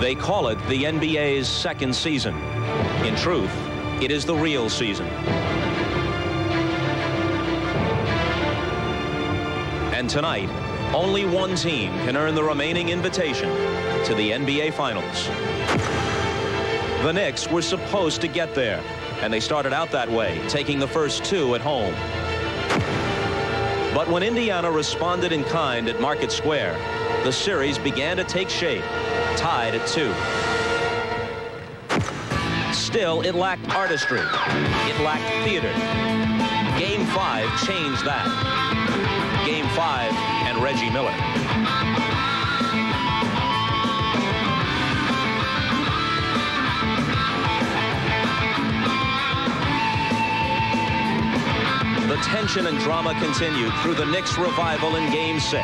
They call it the NBA's second season. In truth, it is the real season. And tonight, only one team can earn the remaining invitation to the NBA Finals. The Knicks were supposed to get there, and they started out that way, taking the first two at home. But when Indiana responded in kind at Market Square, the series began to take shape, tied at 2. Still, it lacked artistry. It lacked theater. Game 5 changed that. Game 5 and Reggie Miller. The tension and drama continued through the Knicks' revival in Game 6.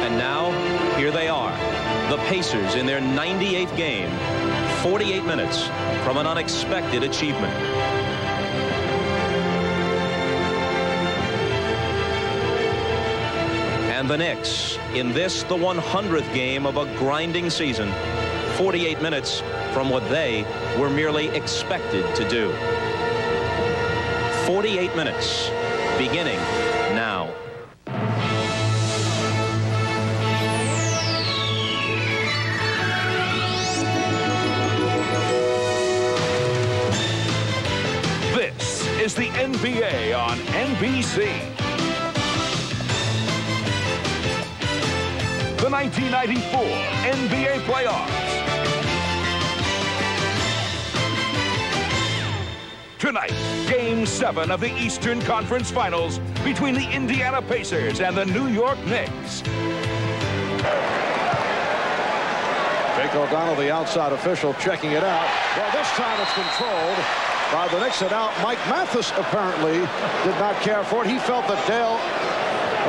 And now, here they are, the Pacers in their 98th game, 48 minutes from an unexpected achievement. And the Knicks, in this, the 100th game of a grinding season, 48 minutes from what they were merely expected to do. 48 minutes, beginning now. Is the NBA on NBC. The 1994 NBA playoffs. Tonight, Game 7 of the Eastern Conference Finals between the Indiana Pacers and the New York Knicks. Jake O'Donnell, the outside official, checking it out. Well, this time it's controlled by the Knicks, and out Mike Mathis apparently did not care for it. He felt that Dale,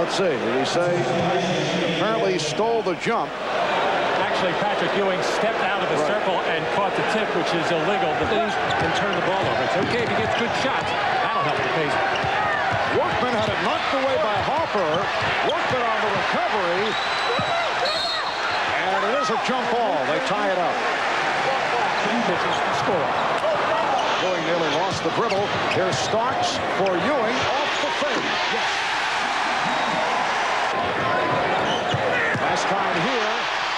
let's see, did he say, apparently stole the jump. Actually, Patrick Ewing stepped out of the circle and caught the tip, which is illegal. The things can turn the ball over. It's okay if he gets good shots. That'll help the Pacers. Workman had it knocked away by Harper. Workman on the recovery. And it is a jump ball. They tie it up. Pitches to score. Ewing nearly lost the dribble. Here's Starks for Ewing off the fade. Yes. Last time here,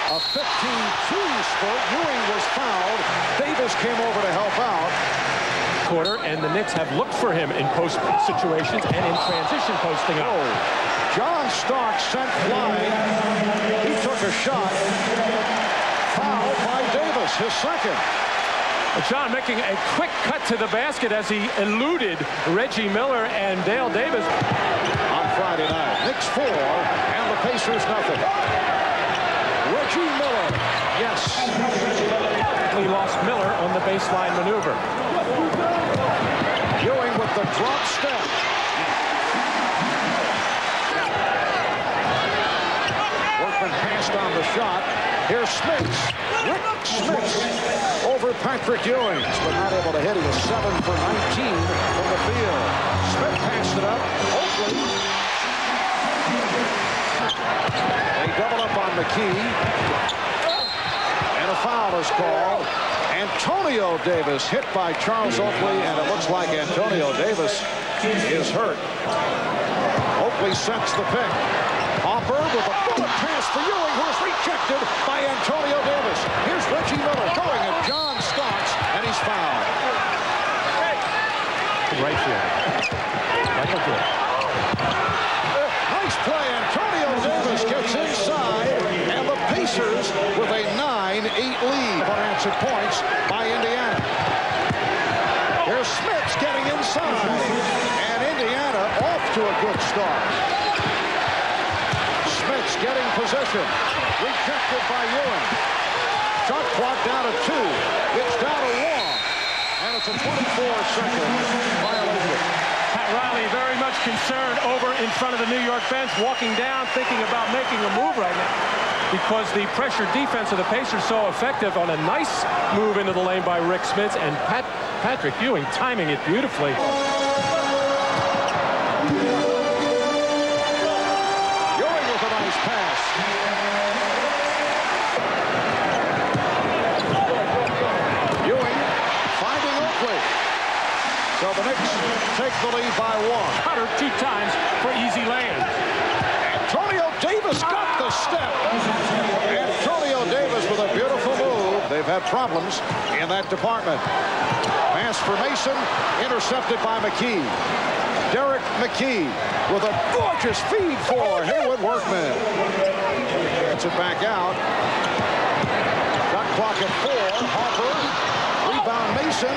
a 15-2 spurt. Ewing was fouled. Davis came over to help out. Quarter, and the Knicks have looked for him in post situations and in transition posting up. Oh, John Starks sent flying. He took a shot. Fouled by Davis, his second. John making a quick cut to the basket as he eluded Reggie Miller and Dale Davis. On Friday night, Knicks 4 and the Pacers nothing. Reggie Miller, yes. He lost Miller on the baseline maneuver. Ewing with the drop step. Workman passed on the shot. Here's Smits. Rick Smits over Patrick Ewing, but not able to hit. He was 7 for 19 from the field. Smith passed it up. Oakley. They double up on McKee. And a foul is called. Antonio Davis hit by Charles Oakley, and it looks like Antonio Davis is hurt. Oakley sets the pick. Hopper with a bullet pass for Ewing, who is rejected by Antonio Davis. Here's Reggie Miller going at John Starks, and he's fouled. Right field. Michael Good. Nice play. Antonio Davis gets inside, and the Pacers with a 9-8 lead. Unanswered points by Indiana. Here's Smits getting inside, and Indiana off to a good start. Smits getting possession. Rejected by Ewing. Shot clock down to 2. It's down to 1. And it's a 24-second violation. Pat Riley very much concerned over in front of the New York bench, walking down, thinking about making a move right now, because the pressure defense of the Pacers so effective on a nice move into the lane by Rick Smits, and Patrick Ewing timing it beautifully. Ewing with a nice pass. Ewing finding Oakley. So the Knicks take the lead by 1. Cutter 2 times for easy land. Antonio Davis got the step. Antonio Davis with a beautiful move. They've had problems in that department. Pass for Mason, intercepted by McKee. Derek McKee with a gorgeous feed for Haywood Workman. Gets it back out. Shot clock at 4. Harper. Rebound Mason.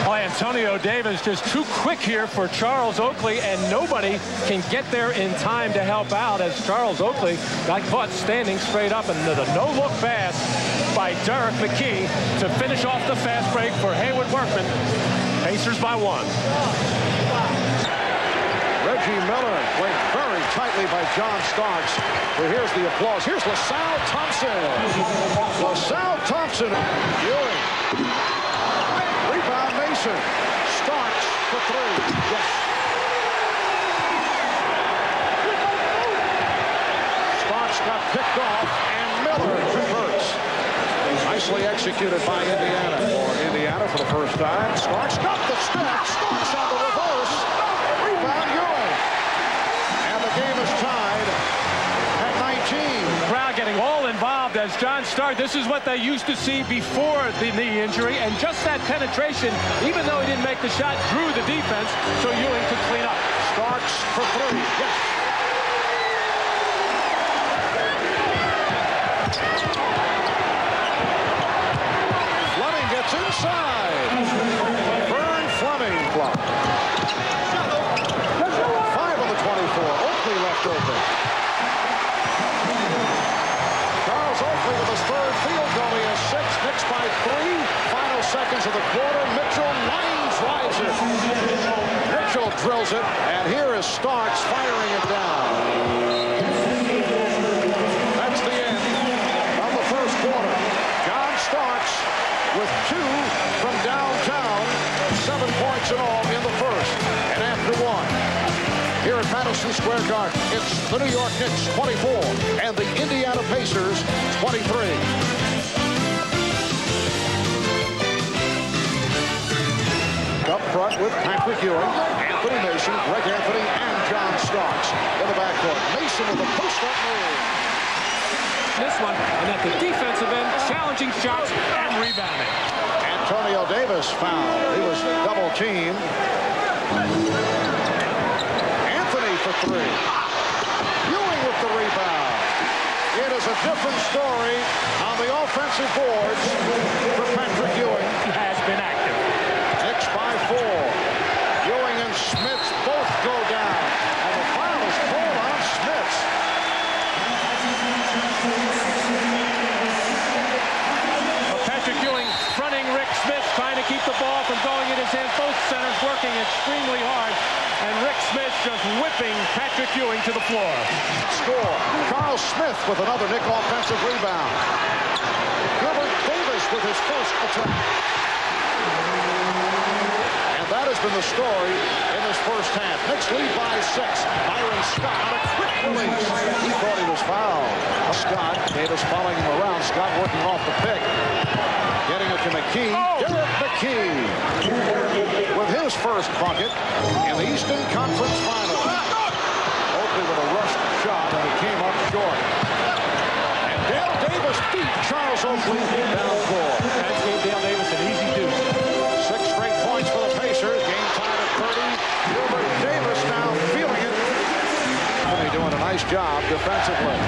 Boy, Antonio Davis just too quick here for Charles Oakley, and nobody can get there in time to help out as Charles Oakley got caught standing straight up, and the no-look pass by Derek McKee to finish off the fast break for Haywood Workman. Pacers by 1. Reggie Miller played very tightly by John Starks. Well, here's the applause. Here's LaSalle Thompson. LaSalle Thompson. Ewing. Rebound Mason. Starks for 3. Yes. Starks got picked off, and Miller converts. Nicely executed by Indiana. For Indiana for the first time. Starks got the step. Starks on the reverse. Rebound Ewing. And the game is tied at 19. Crowd getting all involved as John Stark. This is what they used to see before the knee injury, and just that penetration, even though he didn't make the shot, drew the defense so Ewing could clean up. Starks for 3. Yes. Fleming gets inside. Vern Fleming block. 5 on the 24. Oakley left open. Charles Oakley with his 3rd field goal. He has 6. Knicks by 3. Final seconds of the quarter. Mitchell drives it. Mitchell drills it, and here is Starks firing it down. That's the end of the first quarter. John Starks with 2 from downtown. 7 points in all in the first. And after 1, here at Madison Square Garden, it's the New York Knicks 24 and the Indiana Pacers 23. Up front with Patrick Ewing, Anthony Mason, Greg Anthony, and John Starks in the backcourt. Mason with a post-up move. This one, and at the defensive end, challenging shots and rebounding. Antonio Davis fouled. He was double-teamed. Anthony for 3. Ewing with the rebound. It is a different story on the offensive boards for Patrick Ewing. He has been active. Knicks by 4. Ewing and Smits both go down. And the foul is called on Smits. Patrick Ewing fronting Rick Smits, trying to keep the ball from going in his hand. Both centers working extremely hard. And Rick Smits just whipping Patrick Ewing to the floor. Score. Charles Smith with another Knick offensive rebound. Gilbert Davis with his first attack. And that has been the story in this first half. Knicks lead by 6. Byron Scott on a quick release. He thought he was fouled. Scott, Davis following him around. Scott working off the pick. Getting it to McKee. Derek McKee with his first bucket in the Eastern Conference Finals. Oakley with a rushed shot, and he came up short. And Dale Davis beat Charles Oakley down 4. That gave Dale Davis an easy deuce. 6 straight points for the Pacers. Game tied at 30. Gilbert Davis now feeling it. Anthony doing a nice job defensively.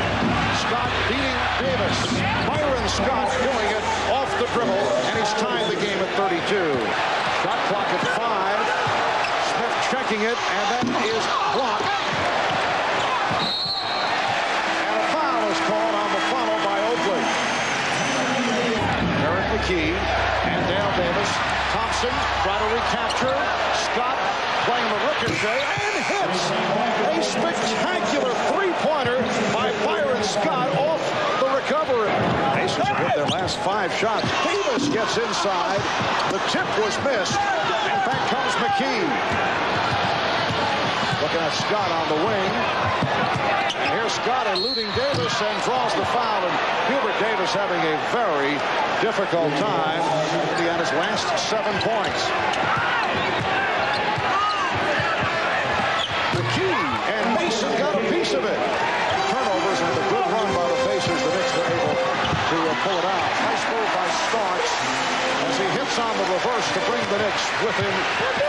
Scott beating Davis. Byron Scott doing it off the dribble, and he's tied the game at 32. Shot clock at 5. Smith checking it, and that is blocked. And a foul is called on the funnel by Oakley. Derek McKee and Dale Davis. Thompson try to recapture. Scott playing the ricochet and hits a spectacular three-pointer by Byron Scott off the recovery. Pacers have hit their last 5 shots. Davis gets inside. The tip was missed. And back comes McKee. Looking at Scott on the wing. And here's Scott eluding Davis and draws the foul. And Hubert Davis having a very difficult time. Indiana's last 7 points. McKee and Mason got a piece of it. Turnovers and a good run by the Pacers. The Knicks were able to pull it out. Nice move by Starks as he hits on the reverse to bring the Knicks within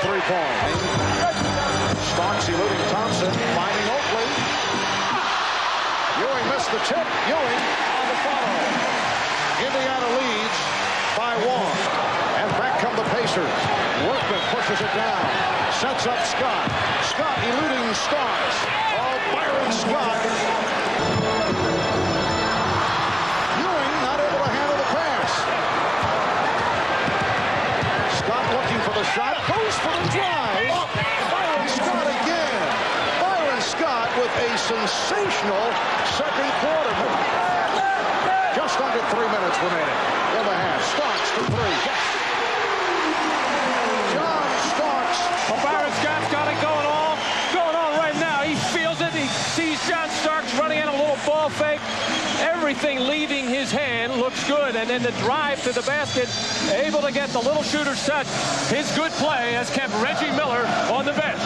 3 points. Starks eluding Thompson, finding Oakley. Ewing missed the tip. Ewing on the follow. Indiana leads by 1. And back come the Pacers. Workman pushes it down. Sets up Scott. Scott eluding Starks. Oh, Byron Scott. Ewing not able to handle the pass. Scott looking for the shot. Goes for the drive. Byron Scott again. Byron Scott with a sensational second quarter. Just under 3 minutes remaining in the half. Starks for 3. John Starks. Well, Byron Scott's got it going on right now. He feels it. He sees John Starks running in a little ball fake. Everything leaving his hand looks good. And then the drive to the basket, able to get the little shooter's touch. His good play has kept Reggie Miller on the bench.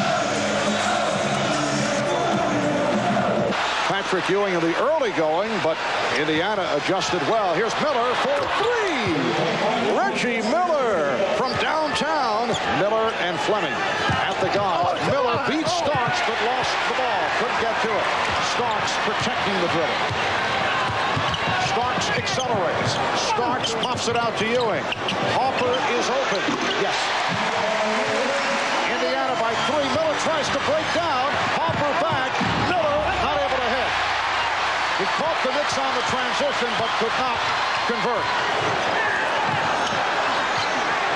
Patrick Ewing in the early going, but Indiana adjusted well. Here's Miller for 3. Reggie Miller from downtown. Miller and Fleming at the guard. Miller beats Starks but lost the ball. Couldn't get to it. Starks protecting the dribble. Starks accelerates. Starks pops it out to Ewing. Harper is open. Yes. Indiana by 3. Miller tries to break down. Harper back. Miller not able to hit. He caught the Knicks on the transition but could not convert.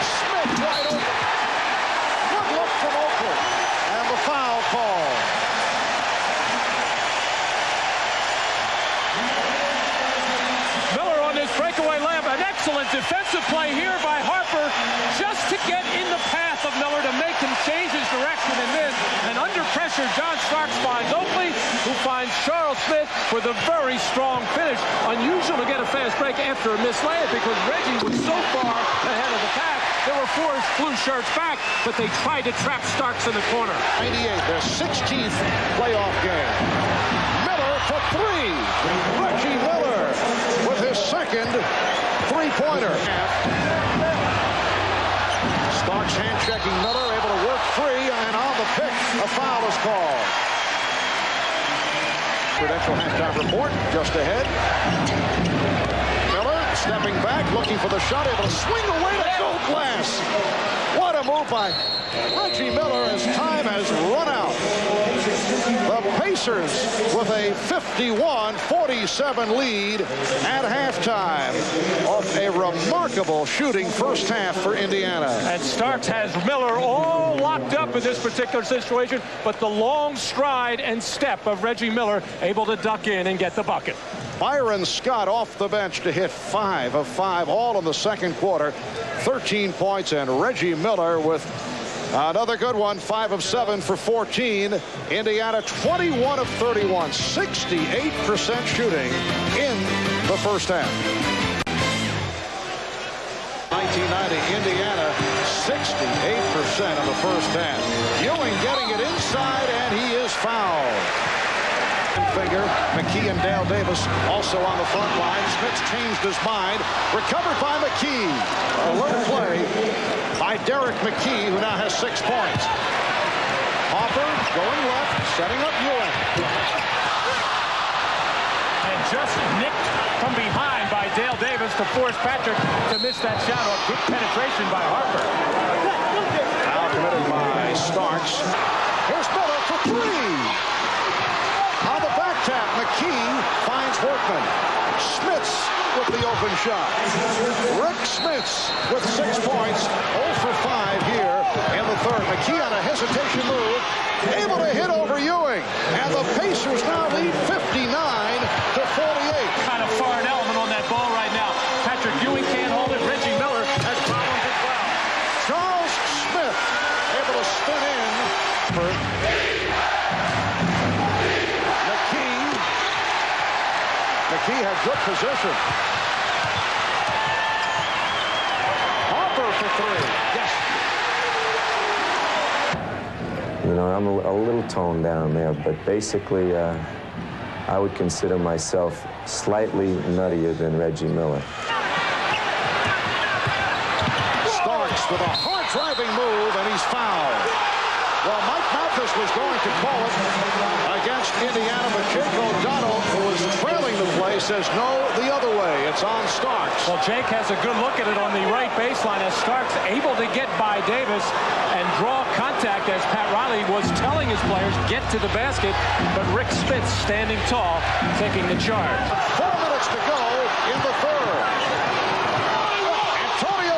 Smith wide open. Good look from Oakley. And the foul call. Miller on this breakaway layup. An excellent defensive play here by Harper just to get in the path of Miller to make him change his direction and miss. And under pressure, John Starks finds Oakley, who finds Charles Smith with a very strong finish. Unusual to get a fast break after a missed layup because Reggie was so far ahead of the pack. They were forced blue shirts back, but they tried to trap Starks in the corner. 98, their 16th playoff game. Miller for 3. Reggie Miller with his second three-pointer. Starks hand-checking Miller, able to work free, and on the pick, a foul is called. Prudential halftime report just ahead. Miller stepping back, looking for the shot, able to swing away to gold glass. What a move by Reggie Miller as time has run out. The Pacers with a 51-47 lead at halftime off a remarkable shooting first half for Indiana. And Starks has Miller all locked up in this particular situation, but the long stride and step of Reggie Miller able to duck in and get the bucket. Byron Scott off the bench to hit 5 of 5, all in the second quarter. 13 points, and Reggie Miller with another good one, 5 of 7 for 14. Indiana 21 of 31, 68% shooting in the first half. 1990, Indiana 68% in the first half. Ewing getting it inside, and he is fouled. Finger, McKee and Dale Davis also on the front line. Smith's changed his mind. Recovered by McKee. A little play by Derek McKee, who now has 6 points. Harper going left, setting up Ewing. And just nicked from behind by Dale Davis to force Patrick to miss that shot. A good penetration by Harper. Now committed by Starks. Here's Miller for 3. On the back tap, McKee finds Workman. Smits with the open shot. Rick Smits with 6 points, 0 for 5 here in the third. McKee on a hesitation move, able to hit over Ewing, and the Pacers now lead 59 to 48. Kind of foreign element on that ball right now. Patrick Ewing can't hold it. Reggie Miller has problems as well. Charles Smith able to spin in. McKee had good position. Harper for 3. Yes. You know, I'm a little toned down there, but basically, I would consider myself slightly nuttier than Reggie Miller. Starks with a hard driving move, and he's fouled. Well, Mike Mathis was going to call it against Indiana, but Jake O'Donnell, who was trailing the play, says no, the other way. It's on Starks. Well, Jake has a good look at it on the right baseline as Starks able to get by Davis and draw contact as Pat Riley was telling his players get to the basket, but Rick Spitz standing tall, taking the charge. 4 minutes to go in the third.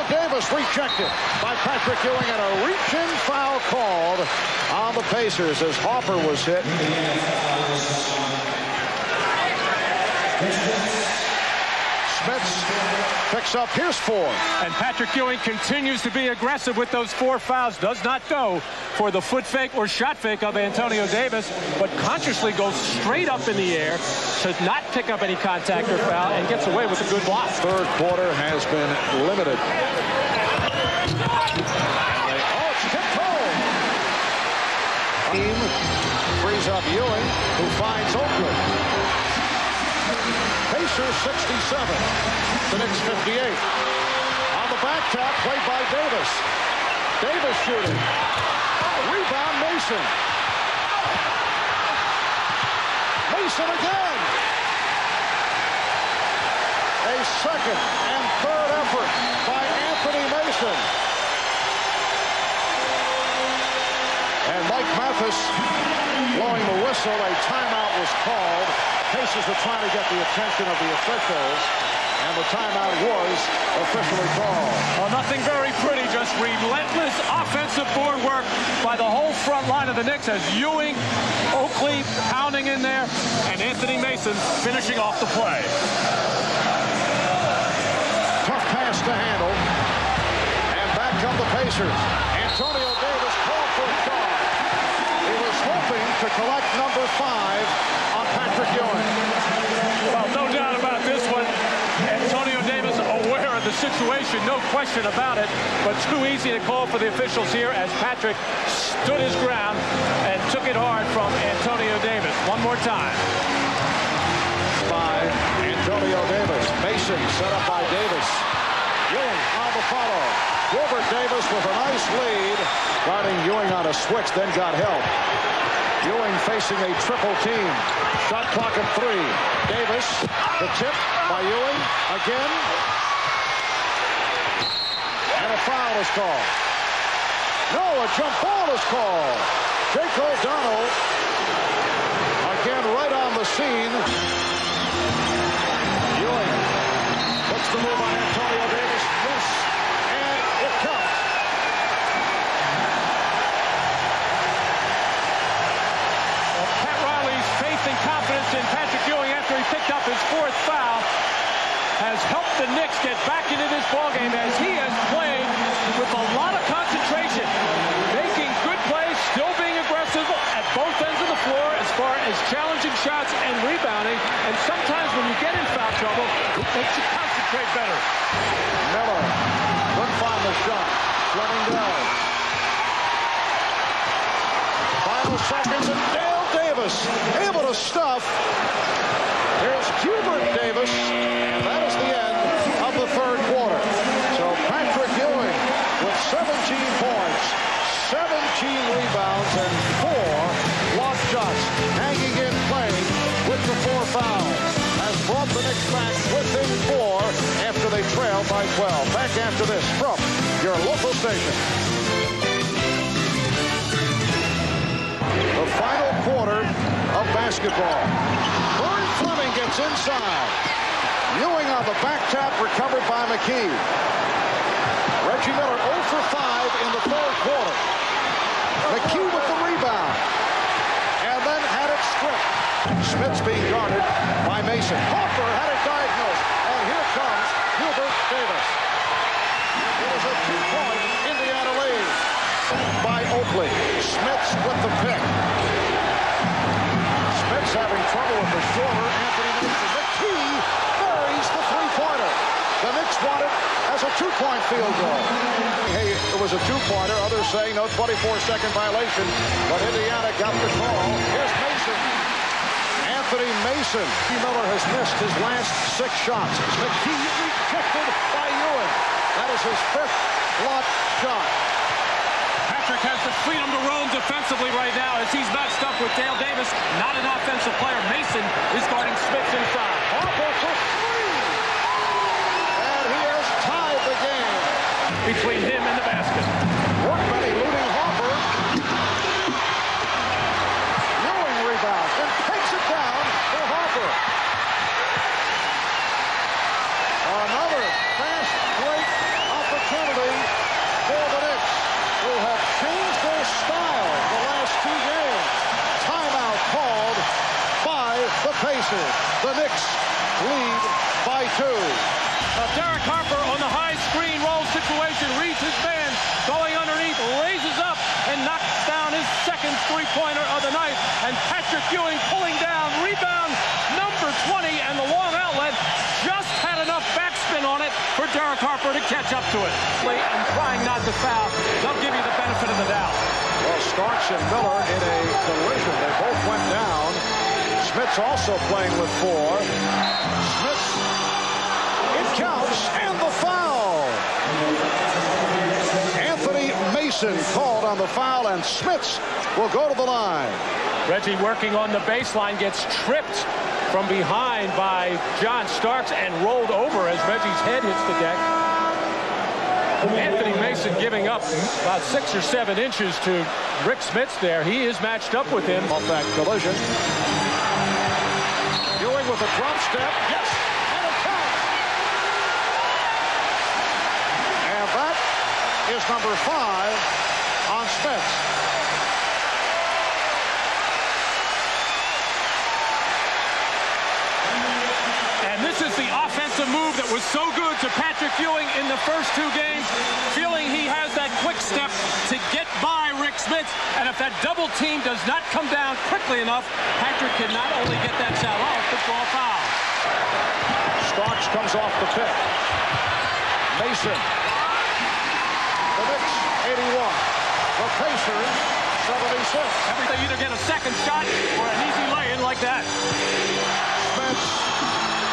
Davis rejected by Patrick Ewing, and a reach-in foul called on the Pacers as Harper was hit. Smits picks up his 4. And Patrick Ewing continues to be aggressive with those 4 fouls. Does not go for the foot fake or shot fake of Antonio Davis, but consciously goes straight up in the air to not pick up any contact or foul and gets away with a good block. Third quarter has been limited. It's tipped home. Team frees up Ewing, who finds Oakley. Pacers 67, the Knicks 58. On the back tap, played by Davis. Davis shooting. Rebound, Mason. Mason again. A second and third effort by Anthony Mason. And Mike Mathis blowing the whistle. A timeout was called. Pacers were trying to get the attention of the officials, and the timeout was officially called. Well, nothing very pretty, just relentless offensive board work by the whole front line of the Knicks as Ewing, Oakley pounding in there, and Anthony Mason finishing off the play. Tough pass to handle, and back come the Pacers. Antonio Davis called for a shot. He was hoping to collect number 5 on Patrick Ewing. Well, no doubt about this one. Antonio Davis aware of the situation, no question about it, but too easy to call for the officials here as Patrick stood his ground and took it hard from Antonio Davis. One more time. By Antonio Davis. Mason set up by Davis. Ewing on the follow. Gilbert Davis with a nice lead. Guarding Ewing on a switch, then got help. Ewing facing a triple team. Shot clock at 3. Davis, the tip by Ewing again. And a foul is called. No, a jump ball is called. Jake O'Donnell again right on the scene. Ewing puts the move on Antonio Davis. Yes, and it counts. Pat Riley's faith and confidence in Patrick Ewing after he picked up his 4th foul has helped the Knicks get back into this ballgame as he has played with a lot of concentration, making good plays, still being aggressive at both ends of the floor as far as challenging shots and rebounding. And sometimes when you get in foul trouble, it makes you concentrate better. Miller couldn't find the shot. Running down. Final seconds, and Dale Davis able to stuff. Here's Hubert Davis, and that is the end of the third quarter. So Patrick Ewing with 17 points, 17 rebounds, and 4 blocked shots. Hanging in, playing with the 4 fouls, has brought the Knicks back within 4 after they trailed by 12. Back after this from your local station. The final quarter of basketball. Vern Fleming gets inside. Ewing on the back tap, recovered by McKee. Reggie Miller 0 for 5 in the third quarter. McKee with the rebound. And then had it stripped. Smith's being guarded by Mason. Hopper had it diagnosed. And here comes Hubert Davis. It is a 2-point Indiana lead by Oakley. Smith's with the pick. Smith's having trouble with the shoulder. Anthony Mason. McKee buries the three-pointer. The Knicks want it as a 2-point field goal. Hey, it was a 2-pointer. Others saying no 24-second violation. But Indiana got the call. Here's Mason. Anthony Mason. Miller has missed his last 6 shots. McKee rejected by Ewing. That is his 5th block shot. Patrick has the freedom to roam defensively right now as he's matched up with Dale Davis. Not an offensive player. Mason is guarding Smith inside. Harper for 3. And he has tied the game. Between him and the basket. Workman eluding Harper. Ewing rebounds and takes it down for Harper. Another fast break opportunity for the Knicks, who have changed their style the last 2 games. Timeout called by the Pacers. The Knicks lead by 2. Derek Harper on the high screen roll situation, reads his man, going underneath, raises up, and knocks down his second three-pointer of the night. And Patrick Ewing pulling down, rebound number 20, and the long outlet just had enough backspin on it for Derek Harper to catch up to it. And trying not to foul, they'll give you the benefit of the doubt. Well, Starks and Miller in a collision. They both went down. Smith's also playing with 4. Smith's, it counts, and the foul. Anthony Mason called on the foul, and Smith's will go to the line. Reggie working on the baseline, gets tripped from behind by John Starks and rolled over as Reggie's head hits the deck. Anthony Mason giving up about 6 or 7 inches to Rick Smith there. He is matched up with him. Off that collision. Ewing with a drop step. Yes, and it counts. And that is number 5 on Smith. This is the offensive move that was so good to Patrick Ewing in the first 2 games, feeling he has that quick step to get by Rick Smith. And if that double team does not come down quickly enough, Patrick can not only get that shot off, but draw fouls. Starks comes off the pick. Mason. The Knicks, 81. The Pacers, 76. They either get a second shot or an easy lay-in like that.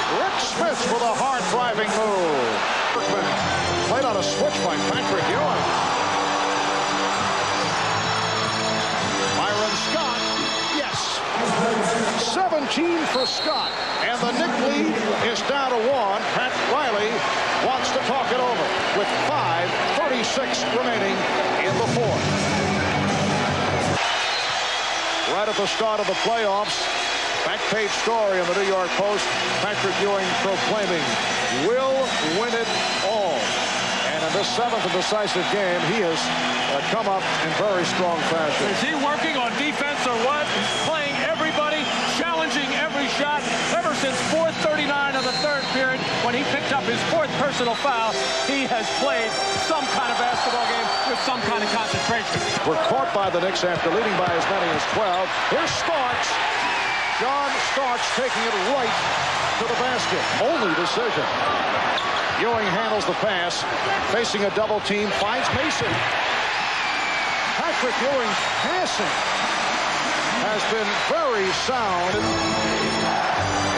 Rick Smith with a hard driving move. Berkman played on a switch by Patrick Ewing. Byron Scott, yes. 17 for Scott. And the Knick lead is down to 1. Pat Riley wants to talk it over with 5:36 remaining in the 4th. Right at the start of the playoffs, back page story in the New York Post, Patrick Ewing proclaiming, "We'll win it all." And in this 7th and decisive game, he has come up in very strong fashion. Is he working on defense or what? He's playing everybody, challenging every shot. Ever since 4:39 of the 3rd period, when he picked up his 4th personal foul, he has played some kind of basketball game with some kind of concentration. We're caught by the Knicks after leading by as many as 12. Here's Starks. John Starks taking it right to the basket. Only decision. Ewing handles the pass. Facing a double team. Finds Mason. Patrick Ewing's passing has been very sound.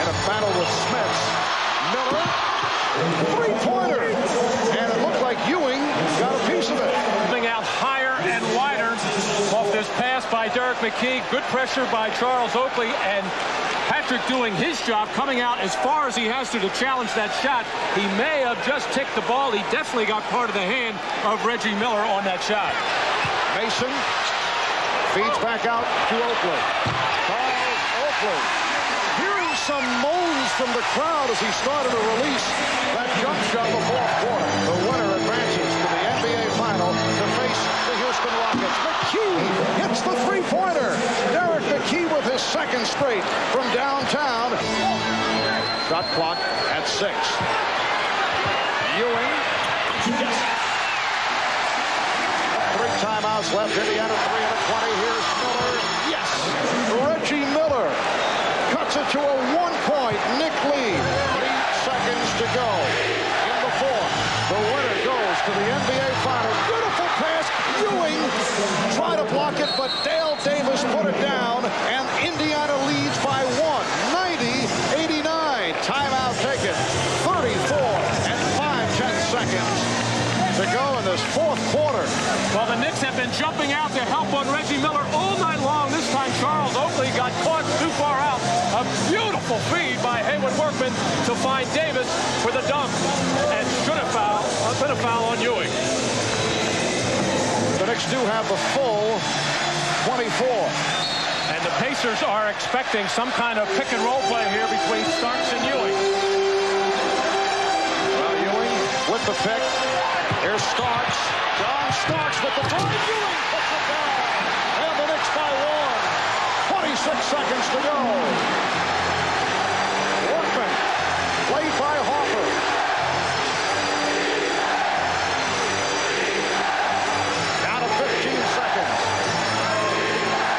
In a battle with Smith. Miller. Three-pointer. And it looked like Ewing got a piece of it. Moving out higher and wider off this pass by Derek McKee. Good pressure by Charles Oakley, and Patrick doing his job, coming out as far as he has to challenge that shot. He may have just ticked the ball. He definitely got part of the hand of Reggie Miller on that shot. Mason feeds back out to Oakley. Charles Oakley hearing some moans from the crowd as he started to release that jump shot in the fourth quarter. The winner advances to the NBA final to face the Houston Rockets. McKee hits the three-pointer. Derek McKee with his second straight from downtown. Shot clock at 6. Ewing. Yes. 3 timeouts left. Indiana 3 and a 20. Here's Miller. Yes. Reggie Miller cuts it to a 1-point Nick lead. 3 seconds to go in the fourth. The winner goes to the NBA Finals. Beautiful pass. Ewing tried to block it, but Dale Davis put it down, and Indiana leads by 1. 90-89. Timeout taken. 34 and 5/10 seconds to go in this fourth quarter. Well, the Knicks have been jumping out to help on Reggie Miller all night long. This time, Charles Oakley got caught too far out. A beautiful feed by Hayward Workman to find Davis for the dunk, and should have been a foul on Ewing. The Knicks do have the full 24. And the Pacers are expecting some kind of pick and roll play here between Starks and Ewing. Well, Ewing with the pick. Here's Starks. John Starks with the ball. Ewing puts it down. And the Knicks by 1. 26 seconds to go. Workman played by Harper. Down to 15 seconds.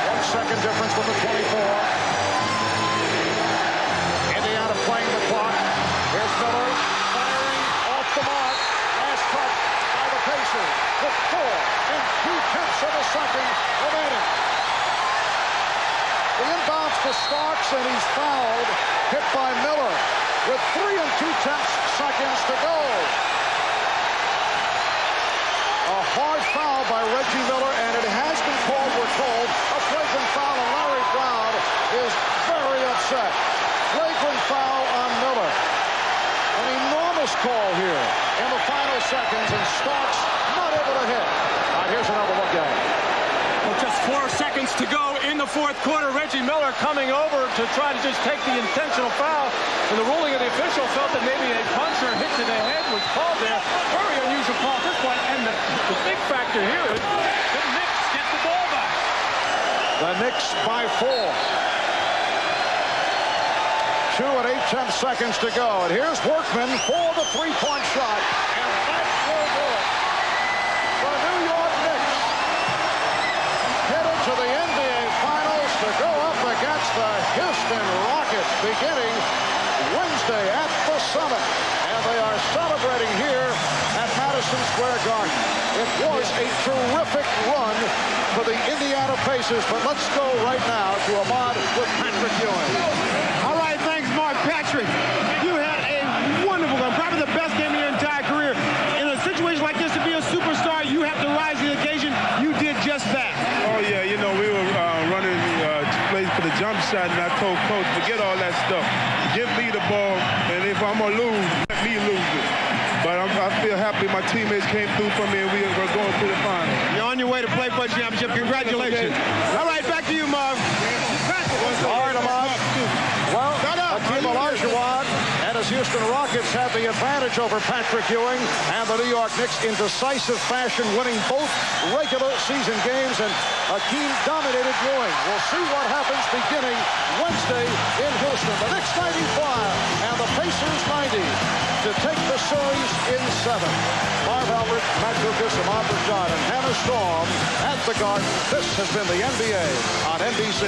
1 second difference with the 24. Indiana playing the clock. Here's Miller firing off the mark. Last touch by the Pacers with 4 and 2/10 of a second remaining. The inbounds to Starks, and he's fouled. Hit by Miller with 3 and 2/10 seconds to go. A hard foul by Reggie Miller, and it has been called, we're told, a flagrant foul, and Larry Brown is very upset. Flagrant foul on Miller. An enormous call here in the final seconds, and Starks not able to hit. All right, here's another look at it. Well, just 4 seconds to go in the fourth quarter. Reggie Miller coming over to try to just take the intentional foul. And the ruling of the official felt that maybe a puncher hit to the head was called there. Very unusual call at this point. And the big factor here is the Knicks get the ball back. The Knicks by 4. 2 and 8/10 seconds to go. And here's Workman for the three-point shot. And that will do it. The New York Knicks headed to the NBA Finals to go up against the Houston Rockets beginning Wednesday at the Summit. And they are celebrating here at Madison Square Garden. It was a terrific run for the Indiana Pacers. But let's go right now to Ahmad with Patrick Ewing. All right, thanks, Mark. Patrick, you had a wonderful game, probably the best game of your entire career. In a situation like this, to be a superstar, you have to rise to the occasion. You did just that. Oh, yeah, you know, we were running plays for the jump shot, and I told Coach, forget all that stuff. Give me the ball, and if I'm going to lose, let me lose it. But I feel happy my teammates came through for me, and we're going to the final. You're on your way to play for a championship. Congratulations. All right, back to you, Marv. All right, Ahmad. Well, Hakeem Olajuwon and his Houston Rockets have the advantage over Patrick Ewing and the New York Knicks in decisive fashion, winning both regular season games, and Hakeem dominated Ewing. We'll see what happens beginning Wednesday in Houston. The Knicks 95 and the Pacers 90 to take the series in 7. Marv Albert, Matt Lucas, Ahmad Rashad, and Hannah Storm at the Garden. This has been the NBA on NBC.